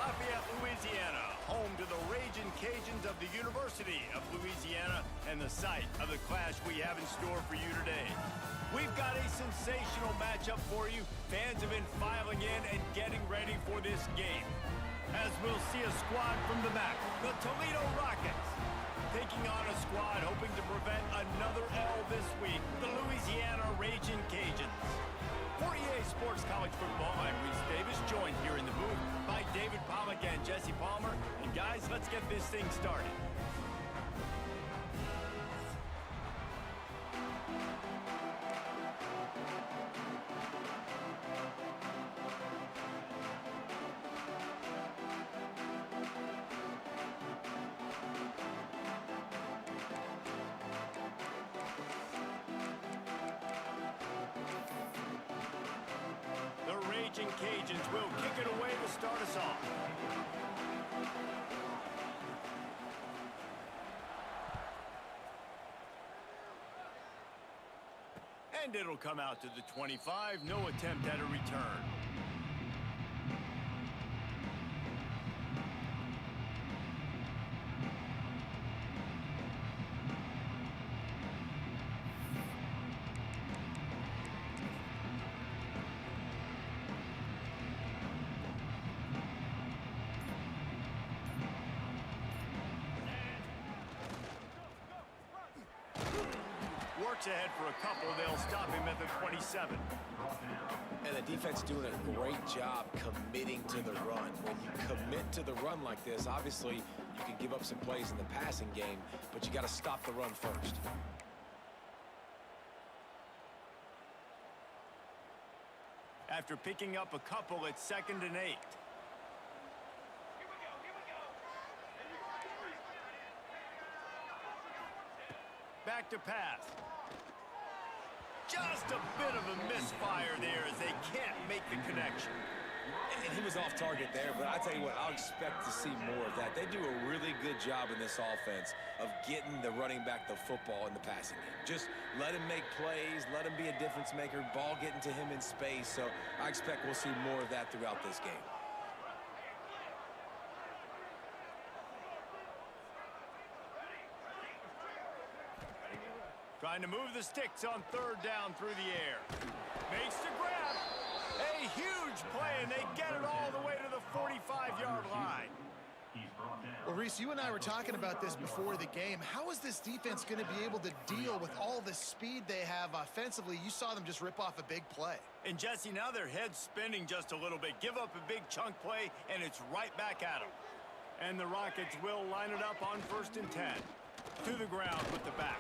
Lafayette, Louisiana, home to the Ragin' Cajuns of the University of Louisiana and the site of the clash we have in store for you today. We've got a sensational matchup for you. Fans have been filing in and getting ready for this game. As we'll see a squad from the back, the Toledo Rockets, taking on a squad hoping to prevent another L this week, the Louisiana Ragin' Cajuns. For EA Sports College Football, I'm Reese Davis, joined here in the booth by David Pollack and Jesse Palmer. And guys, let's get this thing started. Cajuns will kick it away to start us off. And it'll come out to the 25. No attempt at a return. Works ahead for a couple. They'll stop him at the 27. And the defense doing a great job committing to the run. When you commit to the run like this, obviously you can give up some plays in the passing game, but you got to stop the run first. After picking up a couple, it's 2nd and 8. Back to pass. Just a bit of a misfire there as they can't make the connection. And he was off target there, but I tell you what, I'll expect to see more of that. They do a really good job in this offense of getting the running back the football in the passing game. Just let him make plays, let him be a difference maker, ball getting to him in space. So I expect we'll see more of that throughout this game. Trying to move the sticks on 3rd down through the air. Makes the grab. A huge play, and they get it all the way to the 45-yard line. Well, Reese, you and I were talking about this before the game. How is this defense going to be able to deal with all the speed they have offensively? You saw them just rip off a big play. And, Jesse, now their head's spinning just a little bit. Give up a big chunk play, and it's right back at them. And the Rockets will line it up on 1st and 10. To the ground with the back.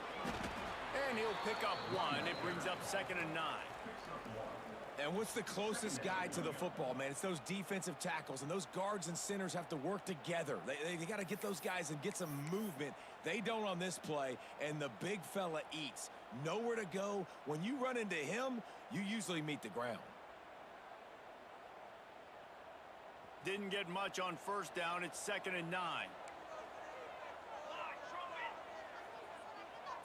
And he'll pick up 1. It brings up 2nd and 9. And what's the closest guy to the football, man? It's those defensive tackles, and those guards and centers have to work together. They got to get those guys and get some movement. They don't on this play, and the big fella eats. Nowhere to go. When you run into him, you usually meet the ground. Didn't get much on 1st down. It's 2nd and 9.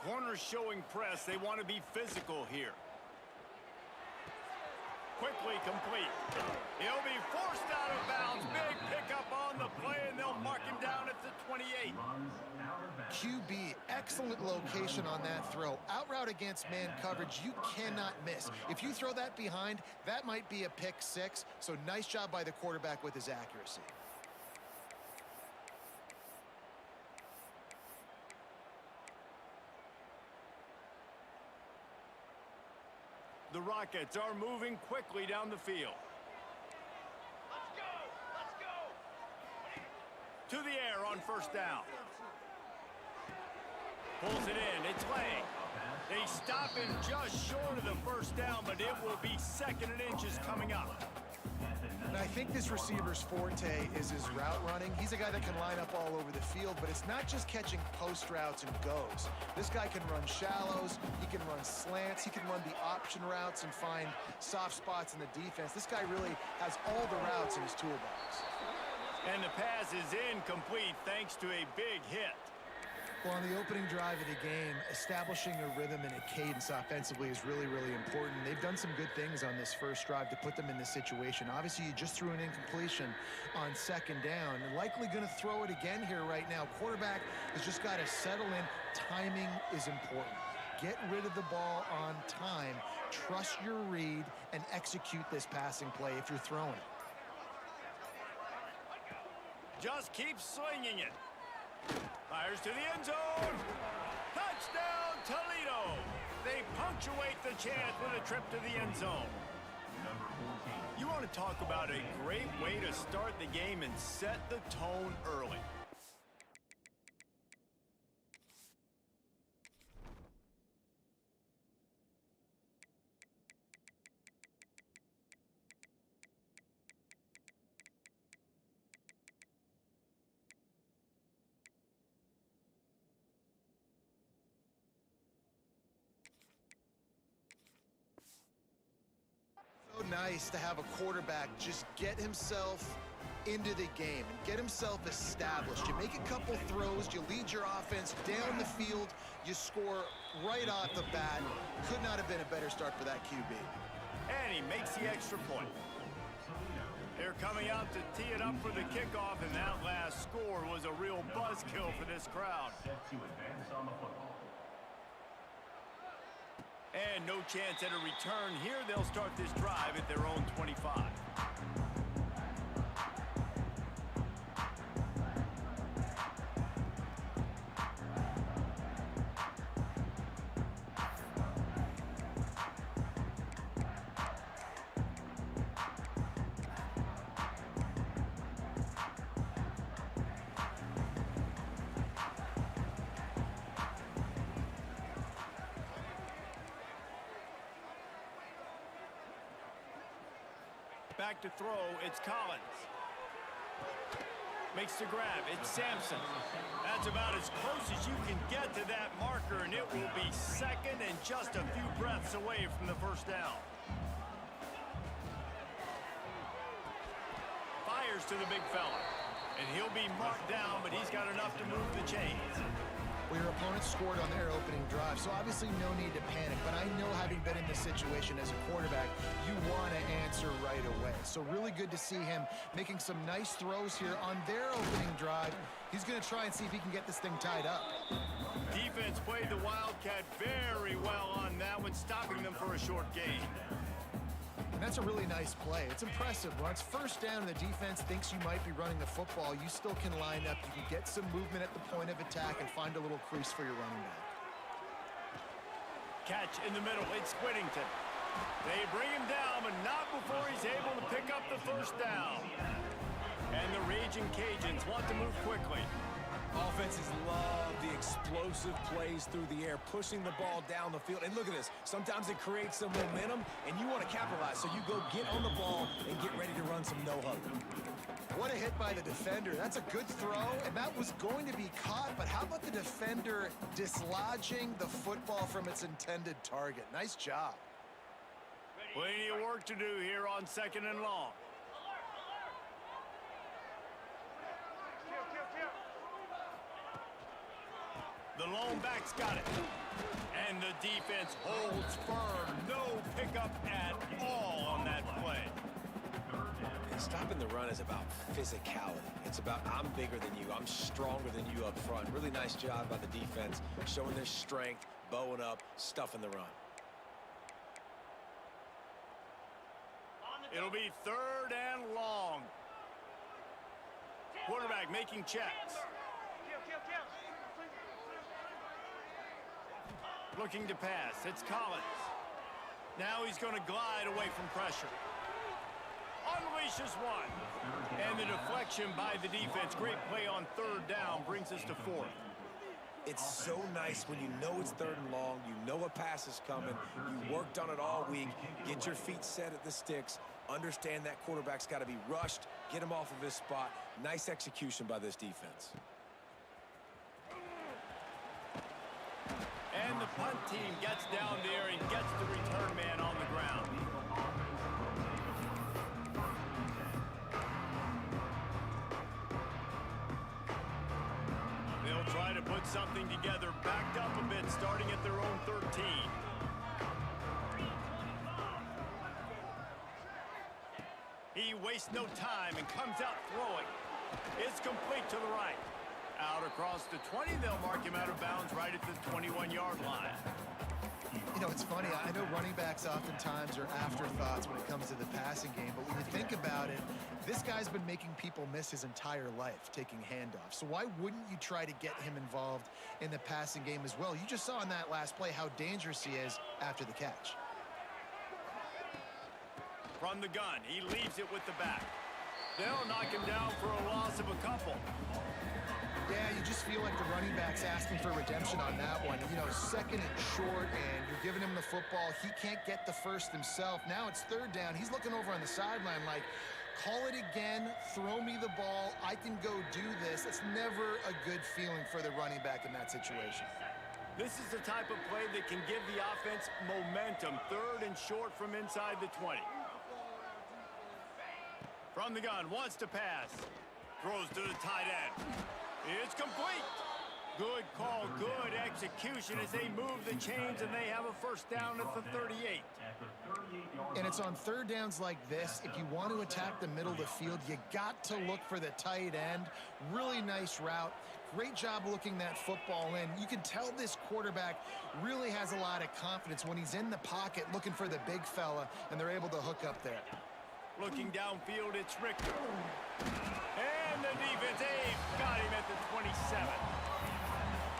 Corners showing press. They want to be physical here. Quickly complete. He'll be forced out of bounds. Big pickup on the play, and they'll mark him down at the 28. QB, excellent location on that throw. Out route against man coverage, you cannot miss. If you throw that behind, that might be a pick 6. So nice job by the quarterback with his accuracy. The Rockets are moving quickly down the field. Let's go! Let's go! To the air on 1st down. Pulls it in. It's Lang. They stop him just short of the 1st down, but it will be 2nd and inches coming up. And I think this receiver's forte is his route running. He's a guy that can line up all over the field, but it's not just catching post routes and goes. This guy can run shallows, he can run slants, he can run the option routes and find soft spots in the defense. This guy really has all the routes in his toolbox. And the pass is incomplete thanks to a big hit. Well, on the opening drive of the game, establishing a rhythm and a cadence offensively is really, really important. They've done some good things on this first drive to put them in this situation. Obviously, you just threw an incompletion on second down. And likely going to throw it again here right now. Quarterback has just got to settle in. Timing is important. Get rid of the ball on time. Trust your read and execute this passing play if you're throwing it. Just keep slinging it. Fires to the end zone. Touchdown, Toledo. They punctuate the chance with a trip to the end zone. You want to talk about a great way to start the game and set the tone early. So nice to have a quarterback just get himself into the game and get himself established. You make a couple throws, you lead your offense down the field, you score right off the bat. Could not have been a better start for that QB. And he makes the extra point. They're coming out to tee it up for the kickoff, and that last score was a real buzzkill for this crowd. And no chance at a return here. They'll start this drive at their own 25. Back to throw, it's Collins. Makes the grab, it's Sampson. That's about as close as you can get to that marker, and it will be second and just a few breaths away from the first down. Fires to the big fella, and he'll be marked down, but he's got enough to move the chains. Well, your opponent scored on their opening drive, so obviously no need to panic. But I know, having been in this situation as a quarterback, you want to answer right away. So really good to see him making some nice throws here on their opening drive. He's going to try and see if he can get this thing tied up. Defense played the Wildcat very well on that one, stopping them for a short gain. And that's a really nice play. It's impressive. When it's first down and the defense thinks you might be running the football, you still can line up. You can get some movement at the point of attack and find a little crease for your running back. Catch in the middle. It's Whittington. They bring him down, but not before he's able to pick up the first down. And the Raging Cajuns want to move quickly. Offenses love the explosive plays through the air, pushing the ball down the field. And look at this. Sometimes it creates some momentum, and you want to capitalize. So you go get on the ball and get ready to run some no-huddle. What a hit by the defender. That's a good throw, and that was going to be caught. But how about the defender dislodging the football from its intended target? Nice job. Plenty of work to do here on second and long. The lone back's got it. And the defense holds firm. No pickup at all on that play. And stopping the run is about physicality. It's about, I'm bigger than you. I'm stronger than you up front. Really nice job by the defense, showing their strength, bowing up, stuffing the run. It'll be third and long. Quarterback making checks. Looking to pass. It's Collins. Now he's going to glide away from pressure. Unleashes one. And the deflection by the defense. Great play on third down brings us to fourth. It's so nice when you know it's third and long, you know a pass is coming, you worked on it all week, get your feet set at the sticks, understand that quarterback's got to be rushed, get him off of his spot. Nice execution by this defense. And the punt team gets down there and gets the return man on the ground. They'll try to put something together, backed up a bit, starting at their own 13. He wastes no time and comes out throwing. It's complete to the right. Out across the 20, they'll mark him out of bounds right at the 21-yard line. You know, it's funny. I know running backs oftentimes are afterthoughts when it comes to the passing game, but when you think about it, this guy's been making people miss his entire life taking handoffs. So why wouldn't you try to get him involved in the passing game as well? You just saw in that last play how dangerous he is after the catch. From the gun, he leaves it with the back. They'll knock him down for a loss of a couple. Yeah, you just feel like the running back's asking for redemption on that one. You know, second and short, and you're giving him the football. He can't get the first himself. Now it's third down. He's looking over on the sideline like, call it again, throw me the ball, I can go do this. It's never a good feeling for the running back in that situation. This is the type of play that can give the offense momentum. Third and short from inside the 20. From the gun, wants to pass. Throws to the tight end. It's complete. Good call, good execution as they move the chains, and they have a first down at the 38. And it's on third downs like this. If you want to attack the middle of the field, you got to look for the tight end. Really nice route. Great job looking that football in. You can tell this quarterback really has a lot of confidence when he's in the pocket looking for the big fella, and they're able to hook up there. Looking downfield, it's Richter. And the defense, they've got him at the 27.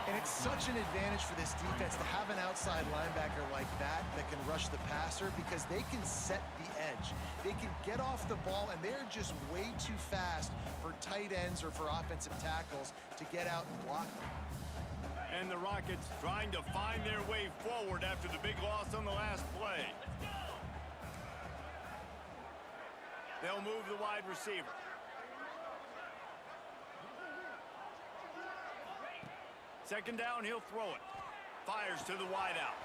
And it's such an advantage for this defense to have an outside linebacker like that can rush the passer because they can set the edge. They can get off the ball, and they're just way too fast for tight ends or for offensive tackles to get out and block them. And the Rockets trying to find their way forward after the big loss on the last play. They'll move the wide receiver. Second down, he'll throw it. Fires to the wideout.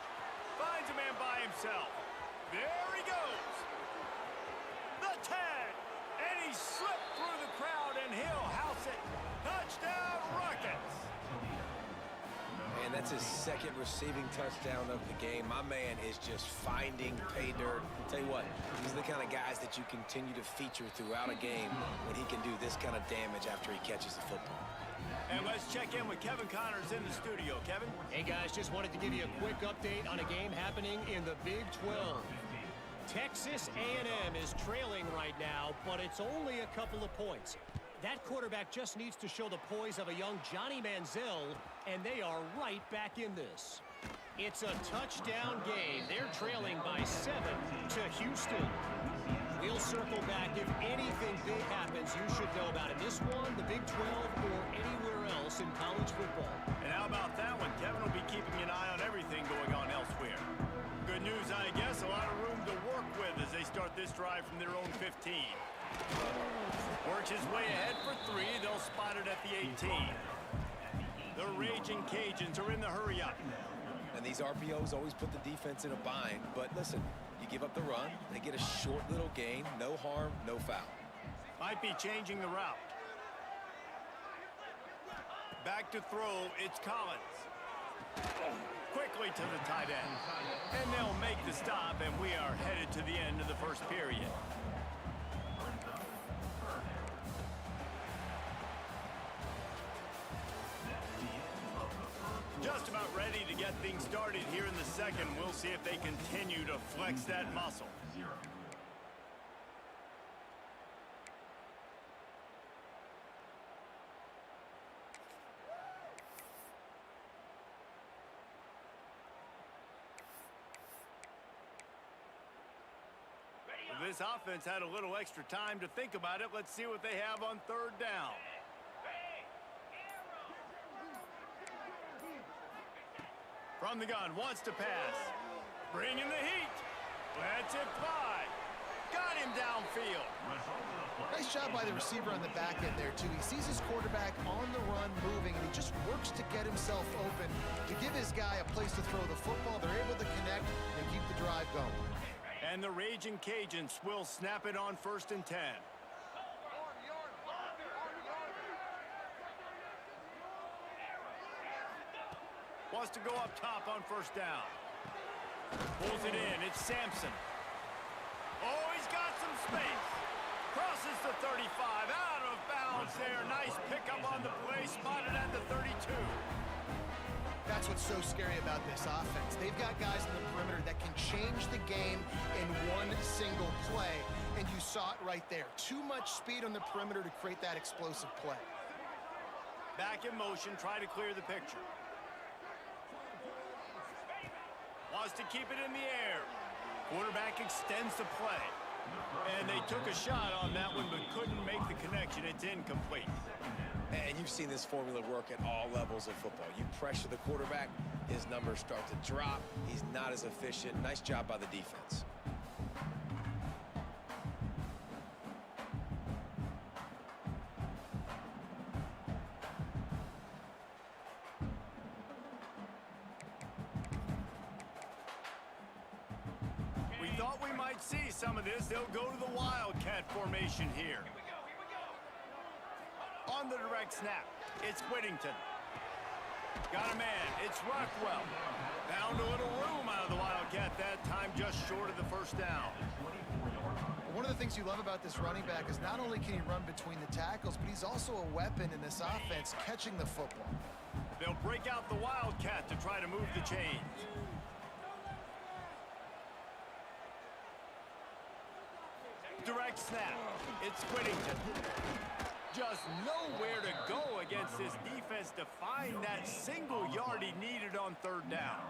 Finds a man by himself. There he goes. The 10. And he slipped through the crowd, and he'll house it. Touchdown, Rockets. And that's his second receiving touchdown of the game. My man is just finding pay dirt. Tell you what, these are the kind of guys that you continue to feature throughout a game when he can do this kind of damage after he catches the football. And let's check in with Kevin Connors in the studio. Kevin? Hey, guys, just wanted to give you a quick update on a game happening in the Big 12. Texas A&M is trailing right now, but it's only a couple of points. That quarterback just needs to show the poise of a young Johnny Manziel, and they are right back in this. It's a touchdown game. They're trailing by 7 to Houston. We'll circle back. If anything big happens, you should know about it. This one, the Big 12, or anywhere else in college football. And how about that one? Kevin will be keeping an eye on everything going on elsewhere. Good news, I guess. A lot of room to work with as they start this drive from their own 15. Works his way ahead for 3. They'll spot it at the 18. The Raging Cajuns are in the hurry-up. And these RPOs always put the defense in a bind. But listen, you give up the run, they get a short little gain, no harm, no foul. Might be changing the route. Back to throw, it's Collins. Quickly to the tight end. And they'll make the stop, and we are headed to the end of the first period. Just about ready to get things started here in the second. We'll see if they continue to flex that muscle. This offense had a little extra time to think about it. Let's see what they have on third down. From the gun, wants to pass. Bringing the heat. Lets it fly. Got him downfield. Nice job by the receiver on the back end there, too. He sees his quarterback on the run moving, and he just works to get himself open to give his guy a place to throw the football. They're able to connect and keep the drive going. And the Raging Cajuns will snap it on 1st and 10. wants to go up top on first down. Pulls it in. It's Sampson. Oh, he's got some space. Crosses the 35. Out of bounds there. Nice pickup on the play. Spotted at the 32. That's what's so scary about this offense. They've got guys in the perimeter that can change the game in one single play, and you saw it right there. Too much speed on the perimeter to create that explosive play. Back in motion, try to clear the picture. Wants to keep it in the air. Quarterback extends the play. And they took a shot on that one, but couldn't make the connection. It's incomplete. And you've seen this formula work at all levels of football. You pressure the quarterback, his numbers start to drop. He's not as efficient. Nice job by the defense. We thought we might see some of this. They'll go to the Wildcat formation here. On the direct snap, it's Whittington. Got a man, it's Rockwell. Found a little room out of the Wildcat that time, just short of the first down. One of the things you love about this running back is not only can he run between the tackles, but he's also a weapon in this offense, catching the football. They'll break out the Wildcat to try to move the chains. Direct snap, it's Whittington. Just nowhere to go against this defense to find that single yard he needed on third down.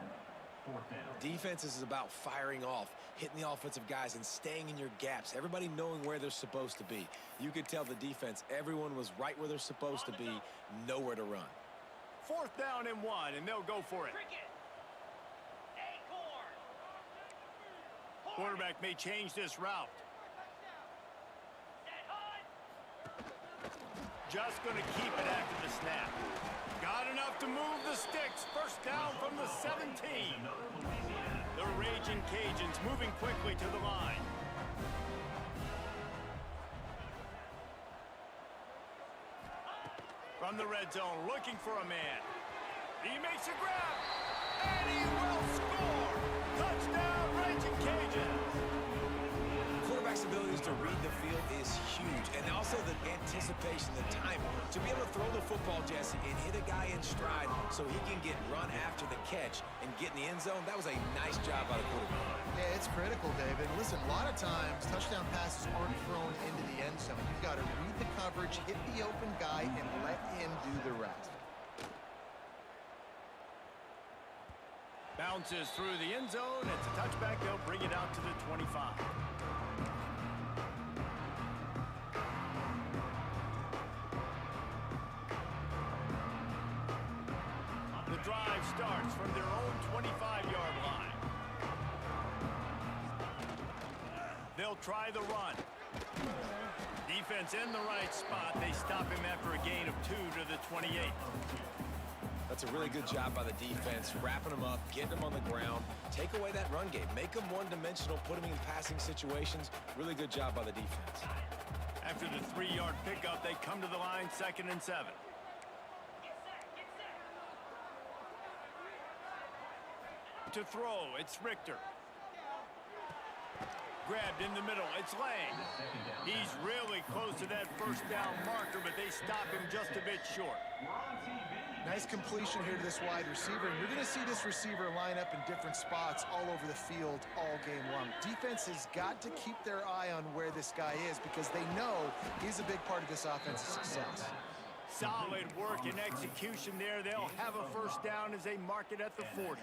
Defense is about firing off, hitting the offensive guys, and staying in your gaps. Everybody knowing where they're supposed to be. You could tell the defense, everyone was right where they're supposed to be, nowhere to run. Fourth down and 1, and they'll go for it. Quarterback may change this route. Just going to keep it after the snap. Got enough to move the sticks. First down from the 17. The Raging Cajuns moving quickly to the line. From the red zone, looking for a man. He makes a grab, and he will score. Touchdown, Raging Cajuns. Quarterback's abilities to read the field is huge, and also the anticipation, the timing. To be able to throw the football, Jesse, and hit a guy in stride so he can get run after the catch and get in the end zone, that was a nice job by the quarterback. Yeah, it's critical, David. Listen, a lot of times, touchdown passes aren't thrown into the end zone. You've got to read the coverage, hit the open guy, and let him do the rest. Bounces through the end zone. It's a touchback. They'll bring it out to the 25. The drive starts from their own 25-yard line. They'll try the run. Defense in the right spot. They stop him after a gain of 2 to the 28. That's a really good job by the defense, wrapping them up, getting them on the ground, take away that run game, make them one-dimensional, put them in passing situations. Really good job by the defense. After the 3-yard pickup, they come to the line, 2nd and 7. To throw, it's Richter. Grabbed in the middle, it's Lang. He's really close to that first down marker, but they stop him just a bit short. Nice completion here to this wide receiver, and you're going to see this receiver line up in different spots all over the field all game long. Defense has got to keep their eye on where this guy is because they know he's a big part of this offense's success. Solid work and execution there. They'll have a first down as they mark it at the 40.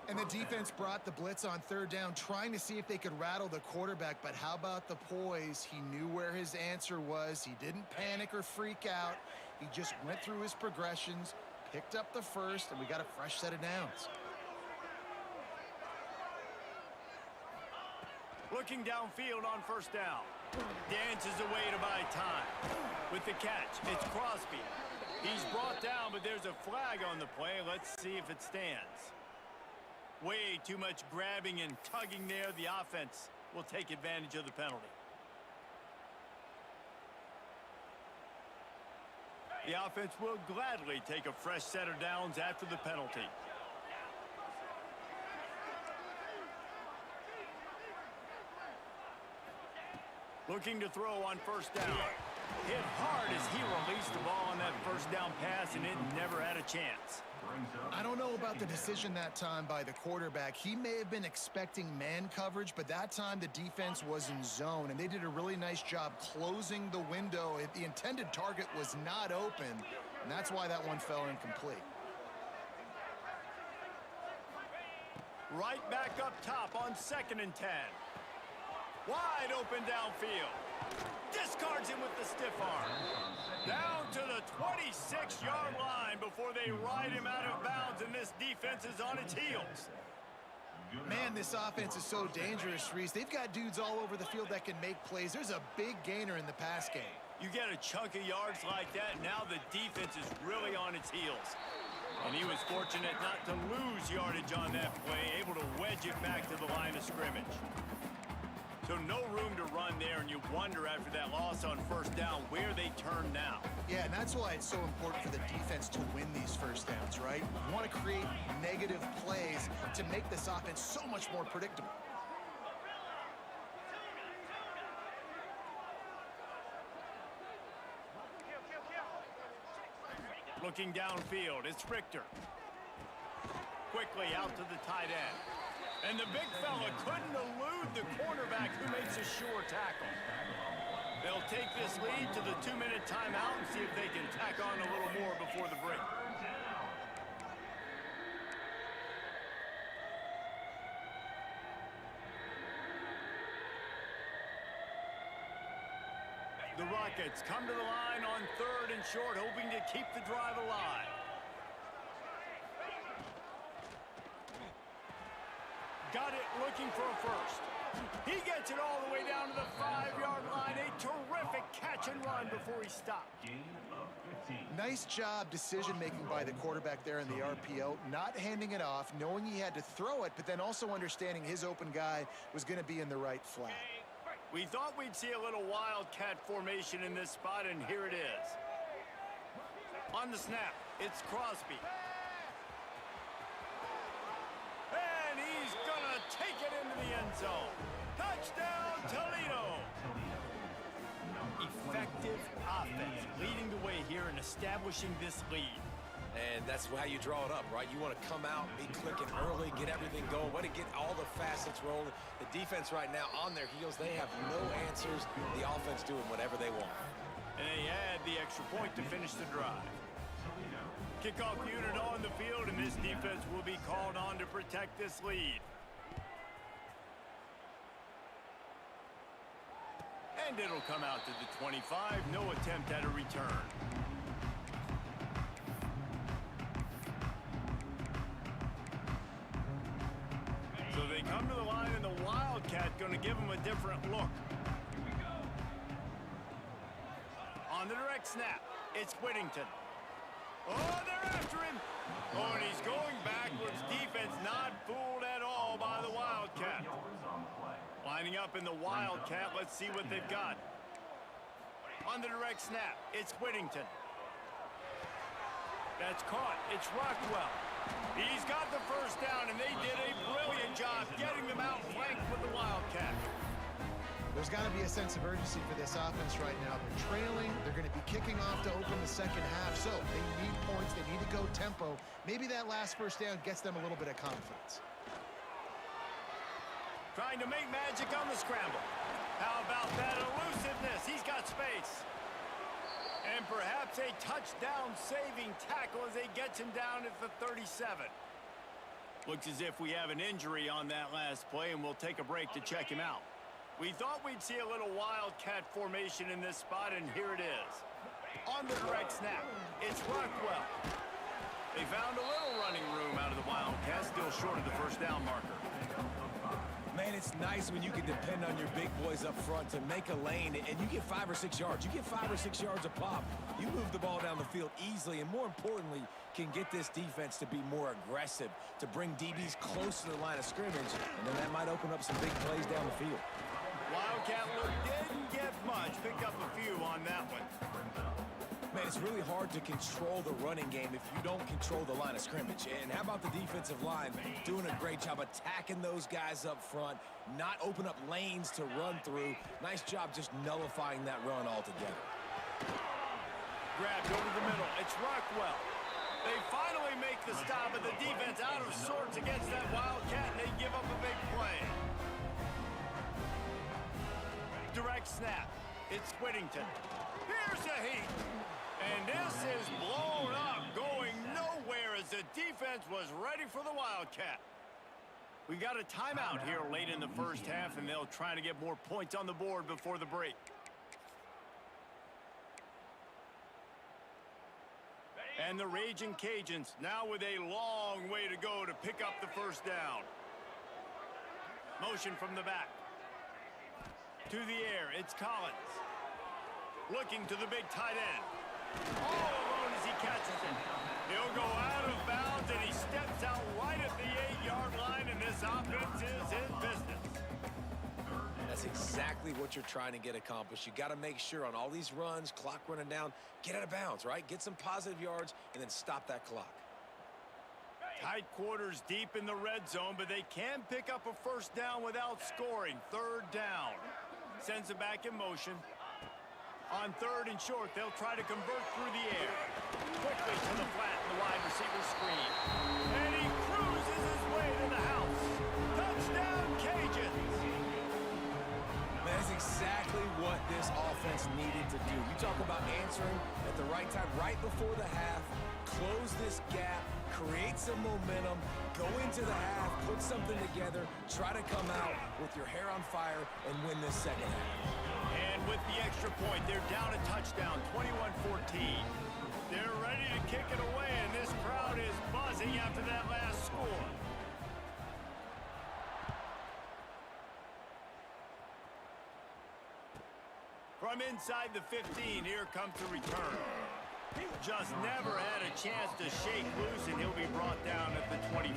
And the defense brought the blitz on third down, trying to see if they could rattle the quarterback. But how about the poise? He knew where his answer was. He didn't panic or freak out. He just went through his progressions, picked up the first, and we got a fresh set of downs. Looking downfield on first down. Dances away to buy time. With the catch, it's Crosby. He's brought down, but there's a flag on the play. Let's see if it stands. Way too much grabbing and tugging there. The offense will take advantage of the penalty. The offense will gladly take a fresh set of downs after the penalty. Looking to throw on first down. Hit hard as he released the ball on that first down pass, and it never had a chance. I don't know about the decision that time by the quarterback. He may have been expecting man coverage, but that time the defense was in zone, and they did a really nice job closing the window. The intended target was not open, and that's why that one fell incomplete. Right back up top on 2nd and 10. Wide open downfield. Discards him with the stiff arm. Down to the 26-yard line before they ride him out of bounds, and this defense is on its heels. Man, this offense is so dangerous, Reese. They've got dudes all over the field that can make plays. There's a big gainer in the pass game. You get a chunk of yards like that, now the defense is really on its heels. And he was fortunate not to lose yardage on that play, able to wedge it back to the line of scrimmage. So no room to run there, and you wonder after that loss on first down where they turn now. Yeah, and that's why it's so important for the defense to win these first downs, right? You want to create negative plays to make this offense so much more predictable. Looking downfield, it's Richter. Quickly out to the tight end. And the big fella couldn't elude the cornerback who makes a sure tackle. They'll take this lead to the 2-minute timeout and see if they can tack on a little more before the break. The Rockets come to the line on 3rd and short, hoping to keep the drive alive. Got it looking for a first. He gets it all the way down to the 5-yard line. A terrific catch and run before he stopped. Nice job decision-making by the quarterback there in the RPO, not handing it off, knowing he had to throw it, but then also understanding his open guy was going to be in the right flat. We thought we'd see a little wildcat formation in this spot, and here it is. On the snap, it's Crosby. And he's gonna take it into the end zone. Touchdown, Toledo! Effective offense leading the way here and establishing this lead. And that's how you draw it up, right? You want to come out, be clicking early, get everything going, want to get all the facets rolling. The defense right now on their heels, they have no answers. The offense doing whatever they want. And they add the extra point to finish the drive. Kickoff unit on the field, and this defense will be called on to protect this lead. And it'll come out to the 25. No attempt at a return. So they come to the line, and the Wildcat going to give them a different look. On the direct snap, it's Whittington. Oh, they're after him. Oh, and he's going backwards. Defense not fooled at all by the Wildcat. Lining up in the Wildcat, let's see what they've got. On the direct snap, it's Whittington. That's caught. It's Rockwell. He's got the first down, and they did a brilliant job getting them out flanked with the Wildcat. There's got to be a sense of urgency for this offense right now. They're trailing. They're going to be kicking off to open the second half, so they need points. They need to go tempo. Maybe that last first down gets them a little bit of confidence. Trying to make magic on the scramble. How about that elusiveness? He's got space. And perhaps a touchdown-saving tackle as they gets him down at the 37. Looks as if we have an injury on that last play, and we'll take a break to check him out. We thought we'd see a little Wildcat formation in this spot, and here it is. On the direct snap, it's Rockwell. They found a little running room out of the Wildcats, still short of the first down marker. Man, it's nice when you can depend on your big boys up front to make a lane, and you get 5 or 6 yards. You get 5 or 6 yards a pop. You move the ball down the field easily, and more importantly, can get this defense to be more aggressive, to bring DBs close to the line of scrimmage, and then that might open up some big plays down the field. Wildcat look didn't get much. Picked up a few on that one. Man, it's really hard to control the running game if you don't control the line of scrimmage. And how about the defensive line doing a great job attacking those guys up front, not open up lanes to run through. Nice job just nullifying that run altogether. Grabbed over the middle. It's Rockwell. They finally make the stop, but the defense out of sorts against that Wildcat, and they give up a big play. Direct snap. It's Whittington. Here's the heat. And this is blown up, going nowhere as the defense was ready for the Wildcat. We got a timeout here late in the first half, and they'll try to get more points on the board before the break. And the Raging Cajuns now with a long way to go to pick up the first down. Motion from the back. To the air, it's Collins. Looking to the big tight end. All alone as he catches it. He'll go out of bounds, and he steps out right at the 8-yard line, and this offense is in business. That's exactly what you're trying to get accomplished. You got to make sure on all these runs, clock running down, get out of bounds, right? Get some positive yards, and then stop that clock. Tight quarters deep in the red zone, but they can pick up a first down without scoring. Third down. Sends it back in motion. On third and short, they'll try to convert through the air. Quickly to the flat, the wide receiver screen. And he cruises his way to the house. Touchdown, Cajuns! That's exactly what this offense needed to do. You talk about answering at the right time, right before the half, close this gap, create some momentum, go into the half, put something together, try to come out with your hair on fire and win this second half. And with the extra point, they're down a touchdown, 21-14. They're ready to kick it away, and this crowd is buzzing after that last score. From inside the 15, here comes the return. Just never had a chance to shake loose, and he'll be brought down at the 24.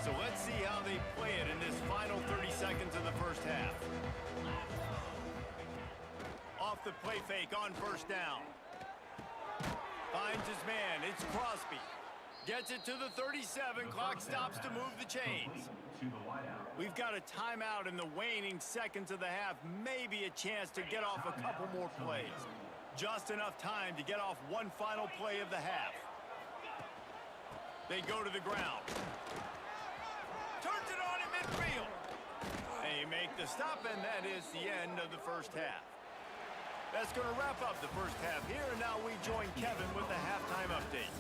So let's see how they play it in this final 30 seconds of the first half. Off the play fake on first down. Finds his man. It's Crosby. Gets it to the 37. Clock stops to move the chains. We've got a timeout in the waning seconds of the half. Maybe a chance to get off a couple more plays. Just enough time to get off one final play of the half. They go to the ground. Turns it on in midfield. They make the stop, and that is the end of the first half. That's going to wrap up the first half here, and now we join Kevin with the halftime update.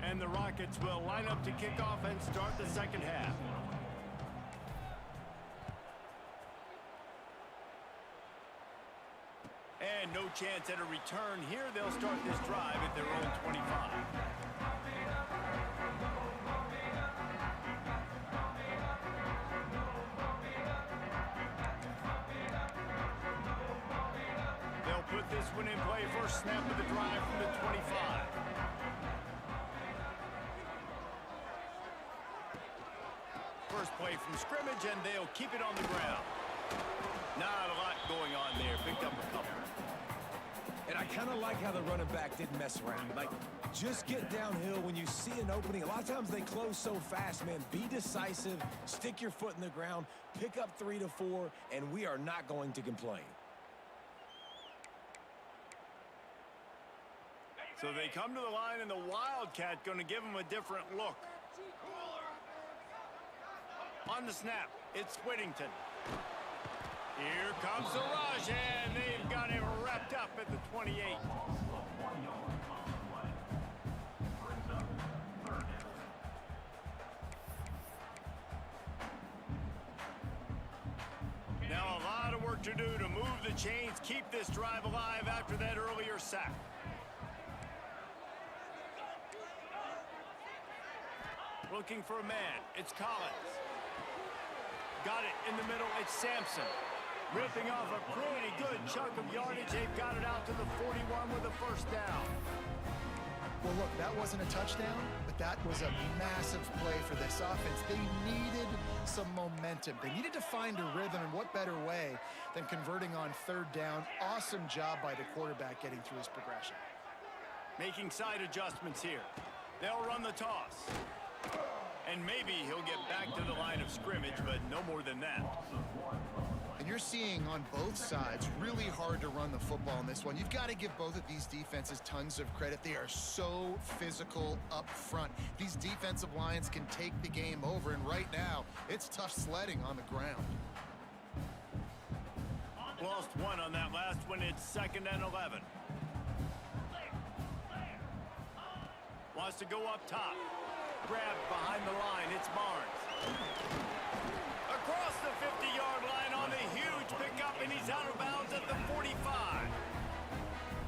And the Rockets will line up to kick off and start the second half. And no chance at a return here. They'll start this drive at their own 25. They'll put this one in play. First snap of the drive from the 25. First play from scrimmage, and they'll keep it on the ground. Not a lot going on there. Picked up a couple. And I kind of like how the running back didn't mess around. Like, just get downhill when you see an opening. A lot of times they close so fast, man. Be decisive. Stick your foot in the ground. Pick up 3 to 4, and we are not going to complain. So they come to the line, and the Wildcat going to give them a different look. On the snap, it's Whittington. Here comes the rush, and they've got him wrapped up at the 28. Now a lot of work to do to move the chains, keep this drive alive after that earlier sack. Looking for a man. It's Collins. Got it in the middle. It's Sampson. Ripping off a pretty good chunk of yardage. They've got it out to the 41 with a first down. Well, look, that wasn't a touchdown, but that was a massive play for this offense. They needed some momentum. They needed to find a rhythm, and what better way than converting on third down. Awesome job by the quarterback getting through his progression. Making side adjustments here. They'll run the toss. And maybe he'll get back to the line of scrimmage, but no more than that. And you're seeing on both sides really hard to run the football in this one. You've got to give both of these defenses tons of credit. They are so physical up front. These defensive lines can take the game over, and right now, it's tough sledding on the ground. Lost one on that last one. It's 2nd and 11. Wants to go up top. Grabbed behind the line. It's Barnes. Across the 50-yard line on the huge pickup, and he's out of bounds at the 45.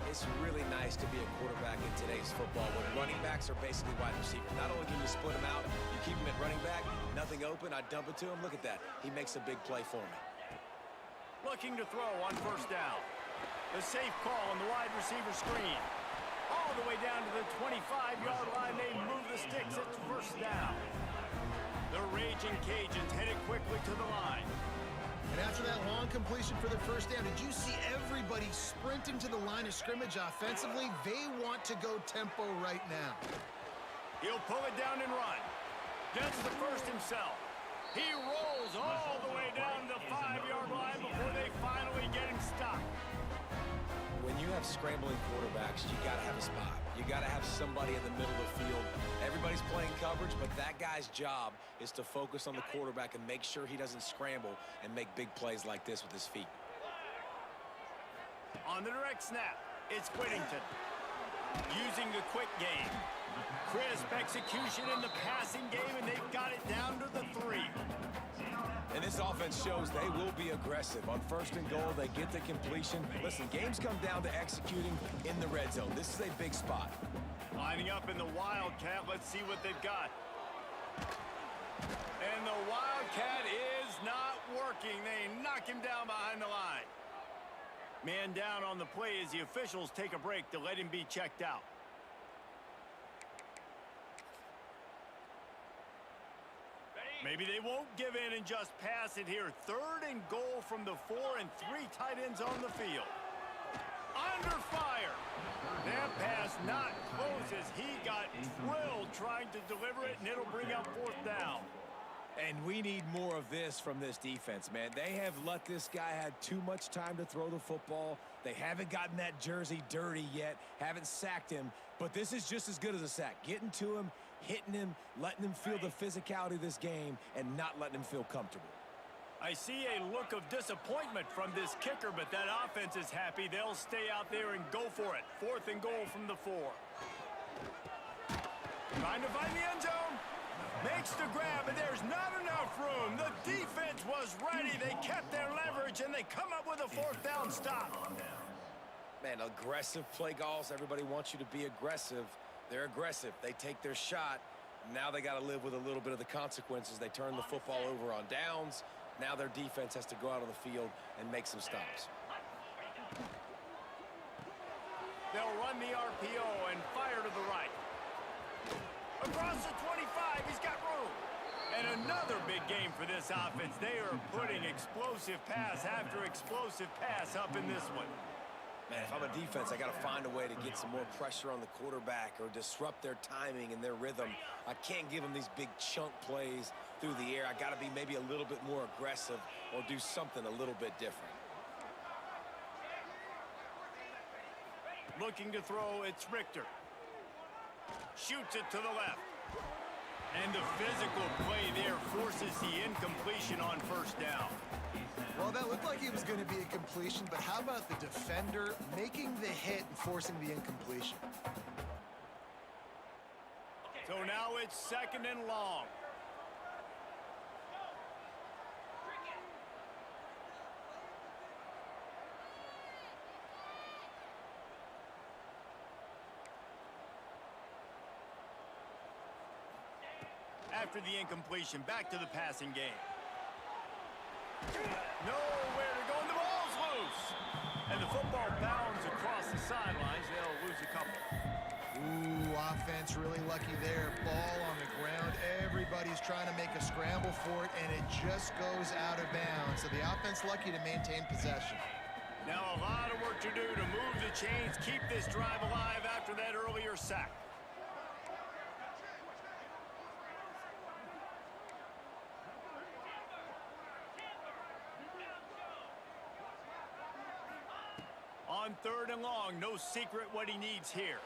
It's really nice to be a quarterback in today's football when running backs are basically wide receivers. Not only can you split them out, you keep them at running back, nothing open, I dump it to him. Look at that. He makes a big play for me. Looking to throw on first down. The safe call on the wide receiver screen. All the way down to the 25-yard line. They move the sticks. It's first down. The Raging Cajuns headed quickly to the line. And after that long completion for the first down, did you see everybody sprinting to the line of scrimmage offensively? They want to go tempo right now. He'll pull it down and run. Gets the first himself. He rolls all the way down to the 5-yard line before they finally get him stopped. When you have scrambling quarterbacks, you got to have a spot. You got to have somebody in the middle of the field. Everybody's playing coverage, but that guy's job is to focus on the quarterback and make sure he doesn't scramble and make big plays like this with his feet. On the direct snap, it's Whittington. Using the quick game. Crisp execution in the passing game, and they've got it down to the 3. And this offense shows they will be aggressive. On 1st and goal, they get the completion. Listen, games come down to executing in the red zone. This is a big spot. Lining up in the Wildcat. Let's see what they've got. And the Wildcat is not working. They knock him down behind the line. Man down on the play as the officials take a break to let him be checked out. Maybe they won't give in and just pass it here. 3rd and goal from the 4 and 3 tight ends on the field. Under fire. That pass not close as he got drilled trying to deliver it, and it'll bring up 4th down. And we need more of this from this defense, man. They have let this guy have too much time to throw the football. They haven't gotten that jersey dirty yet, haven't sacked him, but this is just as good as a sack. Getting to him, hitting him, letting him feel the physicality of this game, and not letting him feel comfortable. I see a look of disappointment from this kicker, but that offense is happy. They'll stay out there and go for it. 4th and goal from the 4. Trying to find the end zone. Makes the grab, and there's not enough room. The defense was ready. They kept their leverage, and they come up with a 4th down stop. Man, aggressive play calls. Everybody wants you to be aggressive. They're aggressive. They take their shot. Now they got to live with a little bit of the consequences. They turn the football over on downs. Now their defense has to go out on the field and make some stops. They'll run the RPO and fire to the right. Across the 25, he's got room. And another big game for this offense. They are putting explosive pass after explosive pass up in this one. Man, if I'm a defense, I got to find a way to get some more pressure on the quarterback or disrupt their timing and their rhythm. I can't give them these big chunk plays through the air. I got to be maybe a little bit more aggressive or do something a little bit different. Looking to throw, it's Richter. Shoots it to the left. And the physical play there forces the incompletion on first down. Well, that looked like it was going to be a completion, but how about the defender making the hit and forcing the incompletion? So now it's 2nd and long. after the incompletion. Back to the passing game. Nowhere to go, and the ball's loose. And the football bounds across the sidelines. They'll lose a couple. Ooh, offense really lucky there. Ball on the ground. Everybody's trying to make a scramble for it, and it just goes out of bounds. So the offense lucky to maintain possession. Now a lot of work to do to move the chains, keep this drive alive after that earlier sack. On 3rd and long, no secret what he needs here.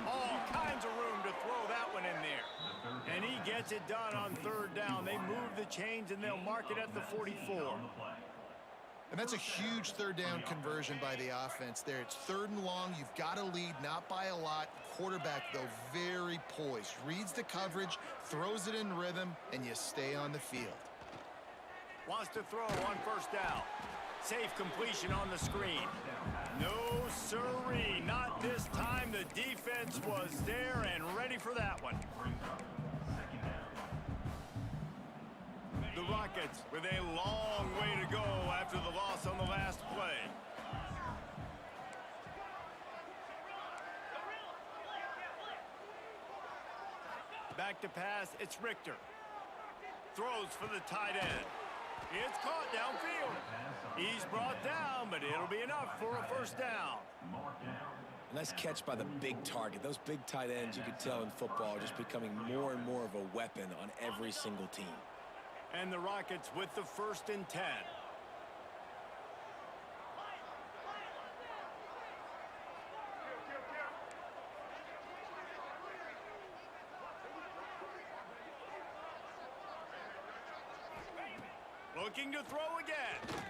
All kinds of room to throw that one in there. And he gets it done on 3rd down. They move the chains, and they'll mark it at the 44. And that's a huge 3rd down conversion by the offense there. It's 3rd and long. You've got to lead, not by a lot. Quarterback, though, very poised. Reads the coverage, throws it in rhythm, and you stay on the field. Wants to throw on 1st down. Safe completion on the screen. No siree, not this time. The defense was there and ready for that one. The Rockets with a long way to go after the loss on the last play. Back to pass, it's Richter. Throws for the tight end. It's caught downfield. He's brought down, but it'll be enough for a 1st down. Nice catch by the big target. Those big tight ends, you could tell in football, are just becoming more and more of a weapon on every single team. And the Rockets with the 1st and 10. Looking to throw again.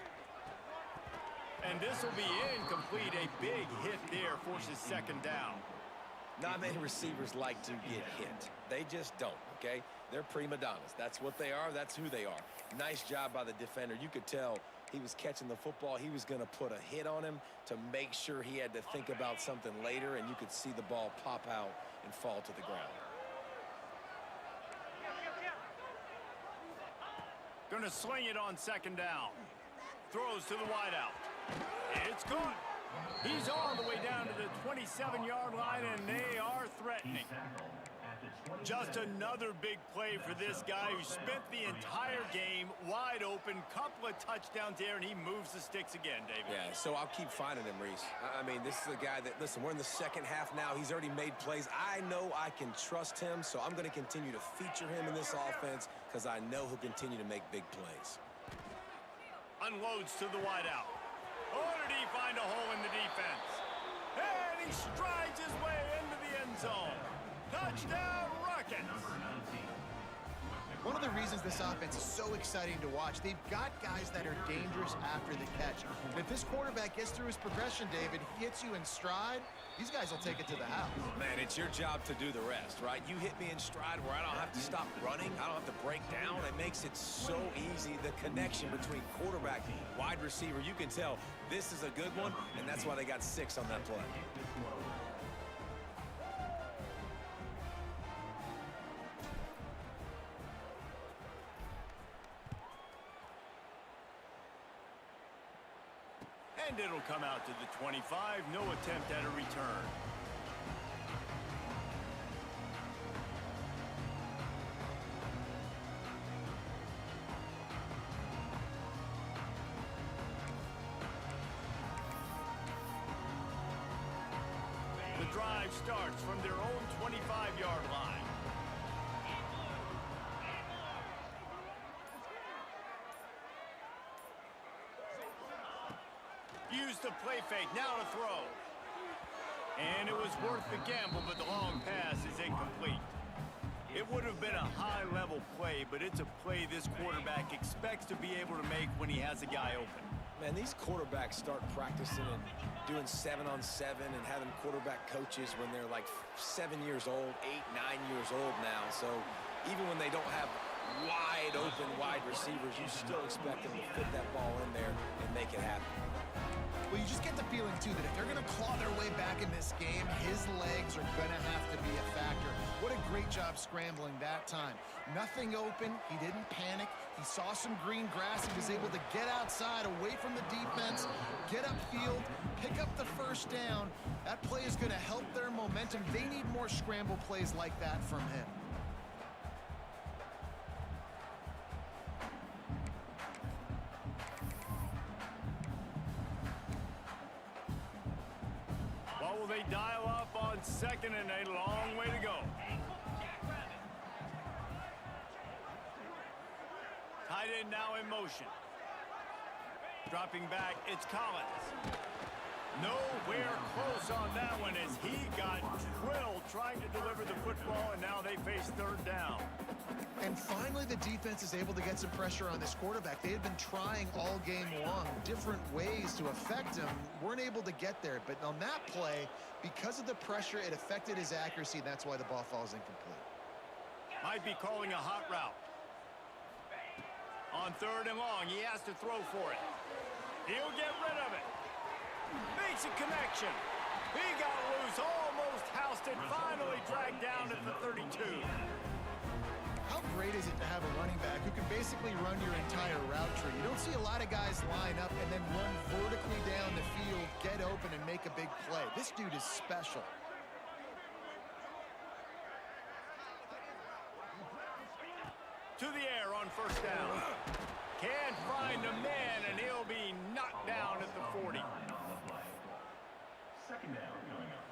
And this will be incomplete. A big hit there forces 2nd down. Not many receivers like to get hit. They just don't, okay? They're prima donnas. That's what they are. That's who they are. Nice job by the defender. You could tell he was catching the football. He was going to put a hit on him to make sure he had to think about something later, and you could see the ball pop out and fall to the ground. Going to sling it on 2nd down. Throws to the wideout. It's caught. He's all the way down to the 27-yard line, and they are threatening. Just another big play for this guy who spent the entire game wide open. Couple of touchdowns there, and he moves the sticks again, David. Yeah, so I'll keep finding him, Reese. I mean, this is a guy that, listen, we're in the 2nd half now. He's already made plays. I know I can trust him, so I'm going to continue to feature him in this offense because I know he'll continue to make big plays. Unloads to the wideout. Oh, did he find a hole in the defense? And he strides his way into the end zone. Touchdown, Rockets! One of the reasons this offense is so exciting to watch, they've got guys that are dangerous after the catch. And if this quarterback gets through his progression, David, hits you in stride, these guys will take it to the house. Man, it's your job to do the rest, right? You hit me in stride where I don't have to stop running. I don't have to break down. It makes it so easy. The connection between quarterback and wide receiver, you can tell this is a good one, and that's why they got 6 on that play. And it'll come out to the 25. No attempt at a return. The drive starts from their own 25-yard line. Use the play fake, now to throw. And it was worth the gamble, but the long pass is incomplete. It would have been a high-level play, but it's a play this quarterback expects to be able to make when he has a guy open. Man, these quarterbacks start practicing and doing 7-on-7 and having quarterback coaches when they're like 7 years old, 8, 9 years old now. So even when they don't have wide open wide receivers, you still expect them to fit that ball in there and make it happen. Well, you just get the feeling, too, that if they're going to claw their way back in this game, his legs are going to have to be a factor. What a great job scrambling that time. Nothing open. He didn't panic. He saw some green grass. He was able to get outside, away from the defense, get upfield, pick up the first down. That play is going to help their momentum. They need more scramble plays like that from him. What will they dial up on second and a long way to go? Tight end now in motion. Dropping back, it's Collins. Nowhere close on that one as he got drilled trying to deliver the football, and now they face third down. And finally, the defense is able to get some pressure on this quarterback. They had been trying all game long different ways to affect him. Weren't able to get there. But on that play, because of the pressure, it affected his accuracy, and that's why the ball falls incomplete. Might be calling a hot route. On third and long, he has to throw for it. He'll get rid of it. Makes a connection. He got loose, almost housed it, finally dragged down at the 32. How great is it to have a running back who can basically run your entire route tree? You don't see a lot of guys line up and then run vertically down the field, get open, and make a big play. This dude is special. To the air on first down. Can't find a man, and he'll be knocked down at the 40. Second down coming up.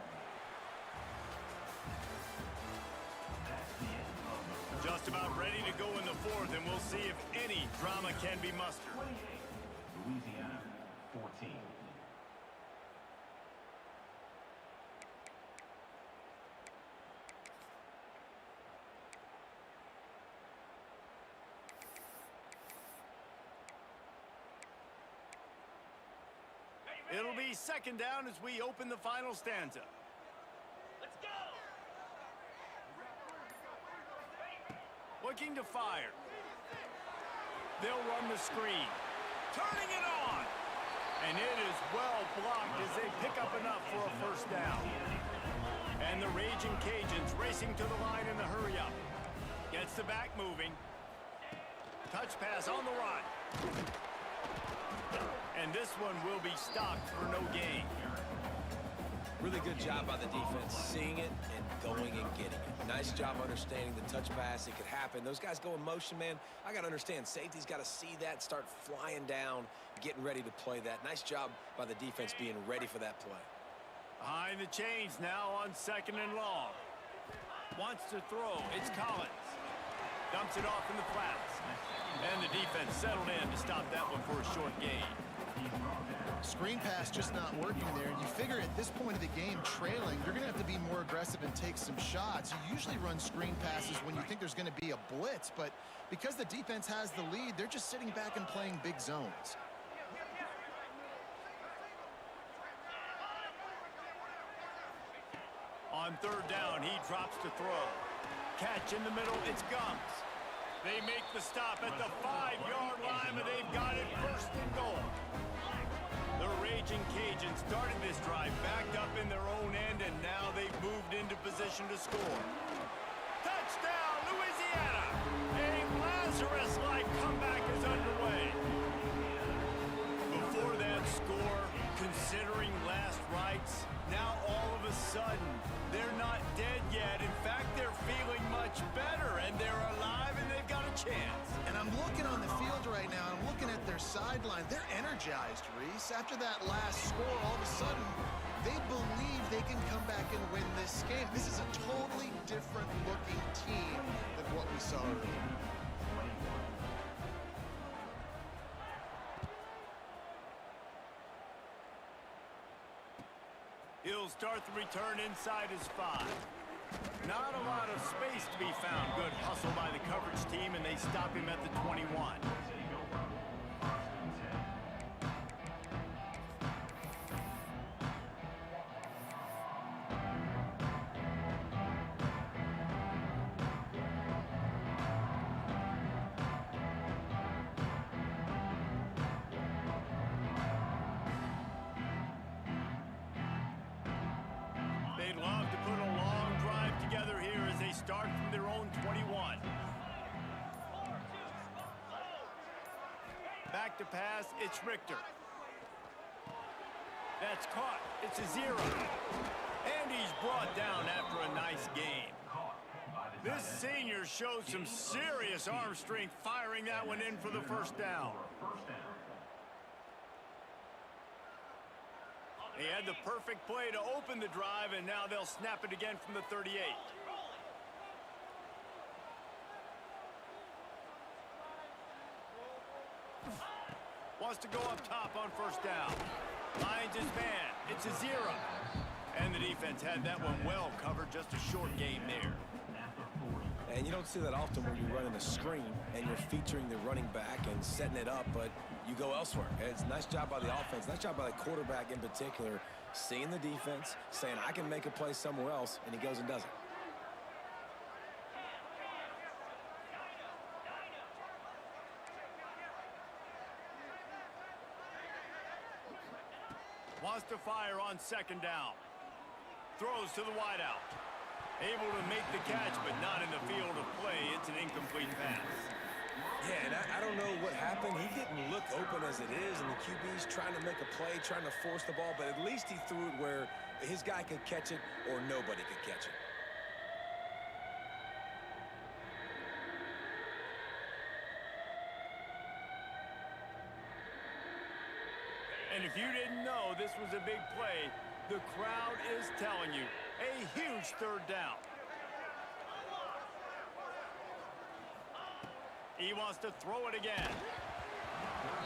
Just about ready to go in the fourth, and we'll see if any drama can be mustered. 28, Louisiana, 14. It'll be second down as we open the final stanza. Let's go! Looking to fire. They'll run the screen. Turning it on. And it is well blocked as they pick up enough for a first down. And the Raging Cajuns racing to the line in the hurry-up. Gets the back moving. Touch pass on the run. And this one will be stopped for no gain. Really good job by the defense, seeing it and going and getting it. Nice job understanding the touch pass. It could happen. Those guys go in motion, man. I got to understand, safety's got to see that, start flying down, getting ready to play that. Nice job by the defense being ready for that play. Behind the chains now on second and long. Wants to throw. It's Collins. Dumps it off in the flats. And the defense settled in to stop that one for a short gain. Screen pass just not working there. And you figure at this point of the game, trailing, you're going to have to be more aggressive and take some shots. You usually run screen passes when you think there's going to be a blitz, but because the defense has the lead, they're just sitting back and playing big zones. On third down, he drops to throw. Catch in the middle, it's Gums. They make the stop at the 5-yard line, but they've got it first and goal. The Raging Cajuns started this drive backed up in their own end, and now they've moved into position to score. Touchdown, Louisiana! A Lazarus-like comeback is underway. Before that score, considering last rites, now all of a sudden, they're not dead yet. In fact, they're feeling much better, and they're alive, and they've got a chance. And I'm looking on the field right now, I'm looking at their sideline. They're energized, Reese. After that last score, all of a sudden, they believe they can come back and win this game. This is a totally different looking team than what we saw earlier. He'll start the return inside his 5. Not a lot of space to be found. Good hustle by the coverage team, and they stop him at the 21. start from their own 21. Back to pass, it's Richter. That's caught. It's a 0. And he's brought down after a nice gain. This senior showed some serious arm strength firing that one in for the first down. He had the perfect play to open the drive, and now they'll snap it again from the 38. Wants to go up top on first down. Lines his man. It's a 0. And the defense had that one well covered. Just a short gain there. And you don't see that often when you're running a screen and you're featuring the running back and setting it up, but you go elsewhere. It's a nice job by the offense, nice job by the quarterback in particular, seeing the defense, saying, I can make a play somewhere else, and he goes and does it. Wants to fire on second down. Throws to the wideout. Able to make the catch, but not in the field of play. It's an incomplete pass. Yeah, and I don't know what happened. He didn't look open as it is, and the QB's trying to make a play, trying to force the ball, but at least he threw it where his guy could catch it or nobody could catch it. And if you didn't know this was a big play, the crowd is telling you. A huge third down. He wants to throw it again.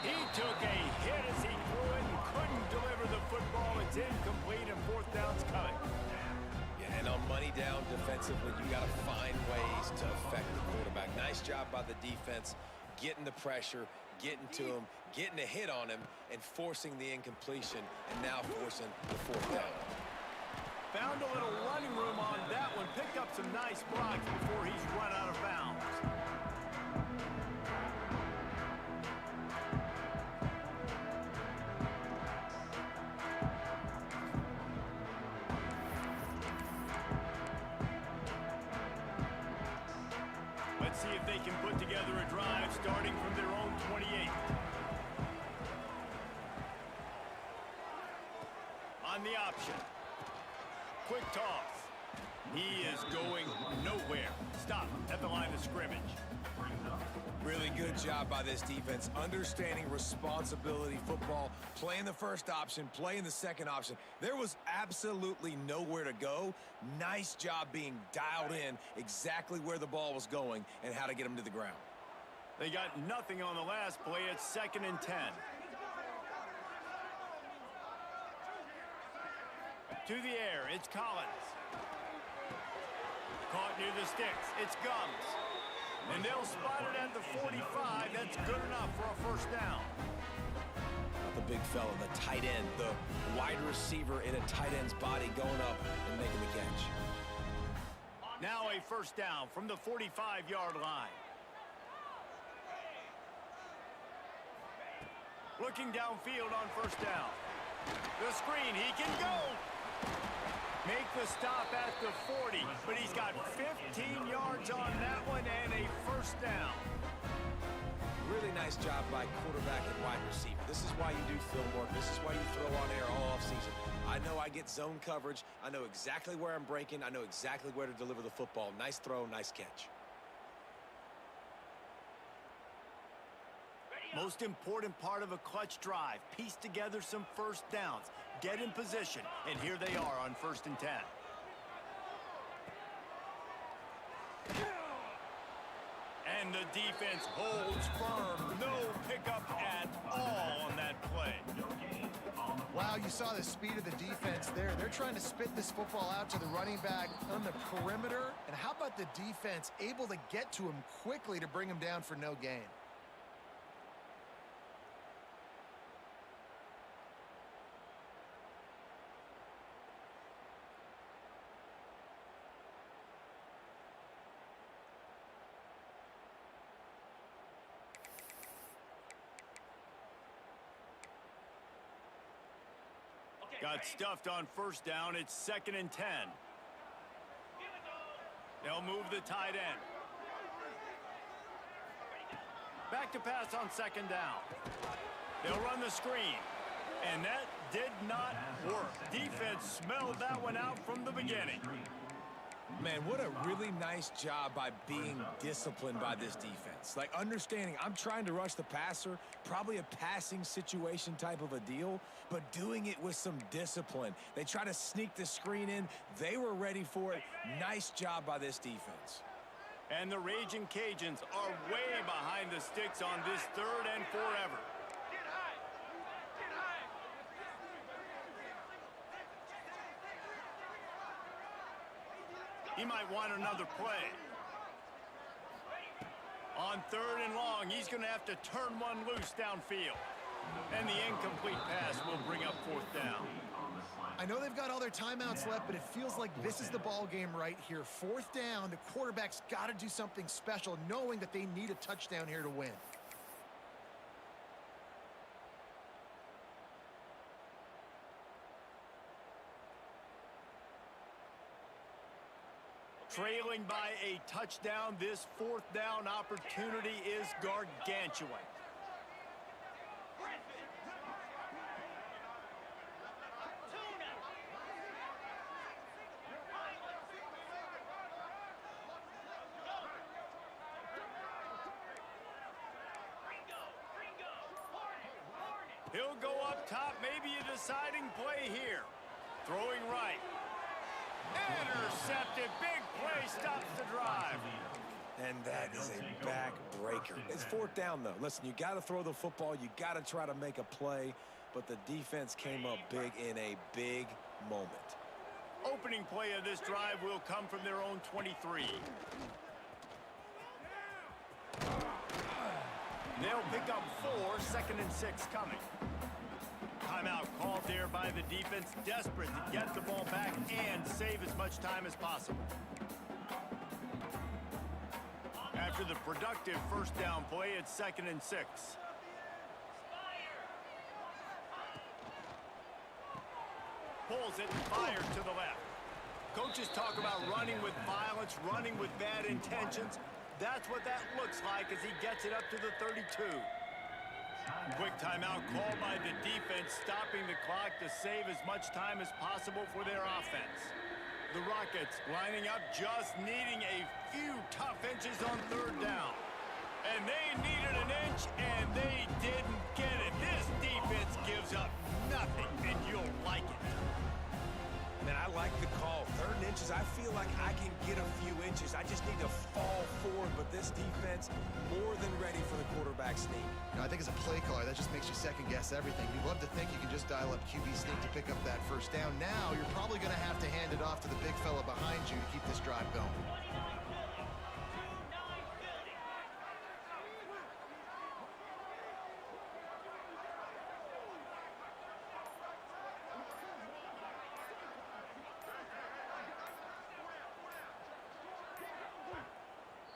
He took a hit as he threw it and couldn't deliver the football. It's incomplete and fourth down's coming. Yeah, and on money down defensively, you got to find ways to affect the quarterback. Nice job by the defense, getting the pressure, getting to him, getting a hit on him, and forcing the incompletion, and now forcing the fourth down. Found a little running room on that one. Picked up some nice blocks before he's run out of bounds. Let's see if they can put together a drive starting from their own 28. On the option. Quick toss. He is going nowhere. Stop at the line of scrimmage. Really good job by this defense, understanding responsibility football, playing the first option, playing the second option. There was absolutely nowhere to go. Nice job being dialed in exactly where the ball was going and how to get him to the ground. They got nothing on the last play. It's 2nd and 10. To the air, it's Collins. Caught near the sticks, it's Gums. And they'll spot it at the 45. That's good enough for a first down. Not the big fella, the tight end, the wide receiver in a tight end's body going up and making the catch. Now a first down from the 45-yard line. Looking downfield on first down. The screen, he can go. Make the stop at the 40, but he's got 15 yards on that one and a first down. Really nice job by quarterback and wide receiver. This is why you do film work. This is why you throw on air all offseason. I know I get zone coverage. I know exactly where I'm breaking. I know exactly where to deliver the football. Nice throw, nice catch. Most important part of a clutch drive, piece together some first downs, get in position, and here they are on 1st and 10. And the defense holds firm. No pickup at all on that play. Wow, you saw the speed of the defense there. They're trying to spit this football out to the running back on the perimeter. And how about the defense able to get to him quickly to bring him down for no gain? Got stuffed on first down. It's 2nd and 10. They'll move the tight end. Back to pass on second down. They'll run the screen. And that did not work. Defense smelled that one out from the beginning. Man, what a really nice job by being disciplined by this defense. Like, understanding I'm trying to rush the passer, probably a passing situation type of a deal, but doing it with some discipline. They try to sneak the screen in. They were ready for it. Nice job by this defense. And the Raging Cajuns are way behind the sticks on this third and forever. He might want another play. On third and long, he's going to have to turn one loose downfield. And the incomplete pass will bring up fourth down. I know they've got all their timeouts left, but it feels like this is the ball game right here. Fourth down, the quarterback's got to do something special, knowing that they need a touchdown here to win. Trailing by a touchdown, this fourth down opportunity is gargantuan. He'll go up top, maybe a deciding play here. Throwing right. Intercepted, big play, stops the drive. And that is a back-breaker. It's fourth down, though. Listen, you got to throw the football. You got to try to make a play. But the defense came up big in a big moment. Opening play of this drive will come from their own 23. They'll pick up 4, second and 6 coming. Timeout called there by the defense, desperate to get the ball back and save as much time as possible. After the productive first down play, it's second and 6. Pulls it and fires to the left. Coaches talk about running with violence, running with bad intentions. That's what that looks like as he gets it up to the 32. Quick timeout called by the defense, stopping the clock to save as much time as possible for their offense. The Rockets lining up, just needing a few tough inches on third down. And they needed an inch, and they didn't get it. This defense gives up nothing, and you'll like it. Man, I like the call. Third and inches, I feel like I can get a few inches. I just need to fall forward, but this defense more than ready for the quarterback sneak. You know, I think as a play caller, that just makes you second-guess everything. You'd love to think you can just dial up QB sneak to pick up that first down. Now, you're probably going to have to hand it off to the big fella behind you to keep this drive going.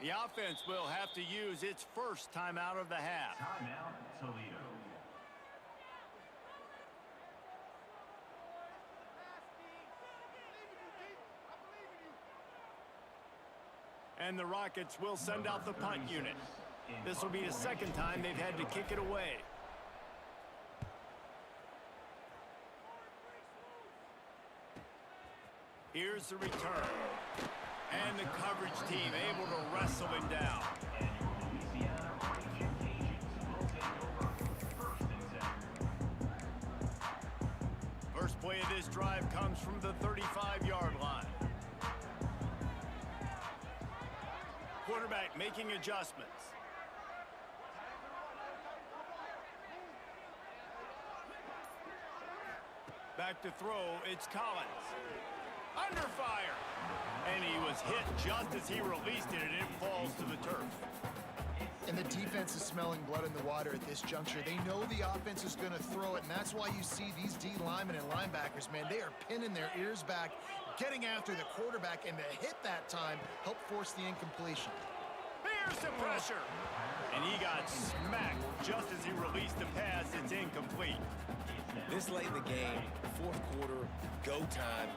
The offense will have to use its first timeout of the half. Timeout, Toledo. And the Rockets will send out the punt unit. This will be the second time they've had to kick it away. Here's the return. And the coverage team able to wrestle him down. First play of this drive comes from the 35-yard line. Quarterback making adjustments. Back to throw, it's Collins. Under fire. And he was hit just as he released it, and it falls to the turf. And the defense is smelling blood in the water at this juncture. They know the offense is going to throw it, and that's why you see these D linemen and linebackers, man, they are pinning their ears back, getting after the quarterback, and the hit that time helped force the incompletion. Here's the pressure. And he got smacked just as he released the pass. It's incomplete. This late in the game, fourth quarter, go time.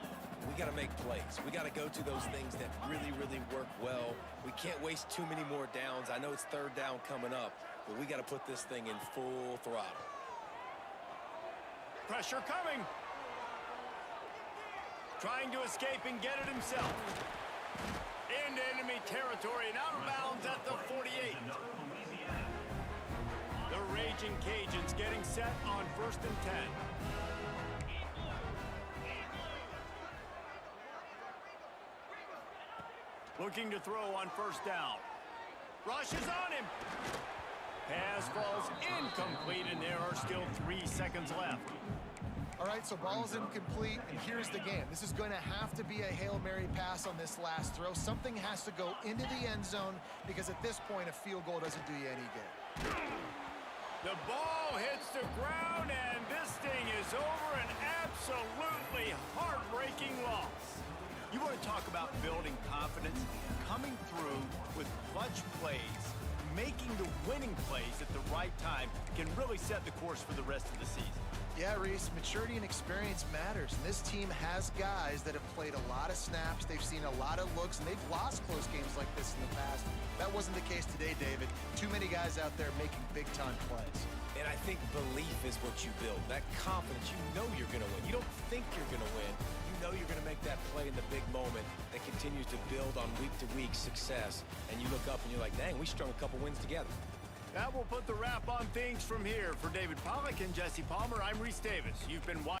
we got to make plays. We got to go to those things that really, really work well. We can't waste too many more downs. I know it's third down coming up, but we got to put this thing in full throttle. Pressure coming. Trying to escape and get it himself. Into enemy territory and out of bounds at the 48. The Raging Cajuns getting set on 1st and 10. Looking to throw on 1st down. Rushes on him. Pass falls incomplete, and there are still 3 seconds left. All right, so ball's incomplete, and here's the game. This is going to have to be a Hail Mary pass on this last throw. Something has to go into the end zone because at this point, a field goal doesn't do you any good. The ball hits the ground, and this thing is over. An absolutely heartbreaking loss. You want to talk about building confidence? Coming through with clutch plays, making the winning plays at the right time can really set the course for the rest of the season. Yeah, Reese, maturity and experience matters. And this team has guys that have played a lot of snaps. They've seen a lot of looks, and they've lost close games like this in the past. That wasn't the case today, David. Too many guys out there making big-time plays. And I think belief is what you build. That confidence, you know you're going to win. You don't think you're going to win. You know you're going to make that play in the big moment that continues to build on week-to-week success. And you look up and you're like, dang, we strung a couple wins together. That will put the wrap on things from here. For David Pollack and Jesse Palmer, I'm Reese Davis. You've been watching.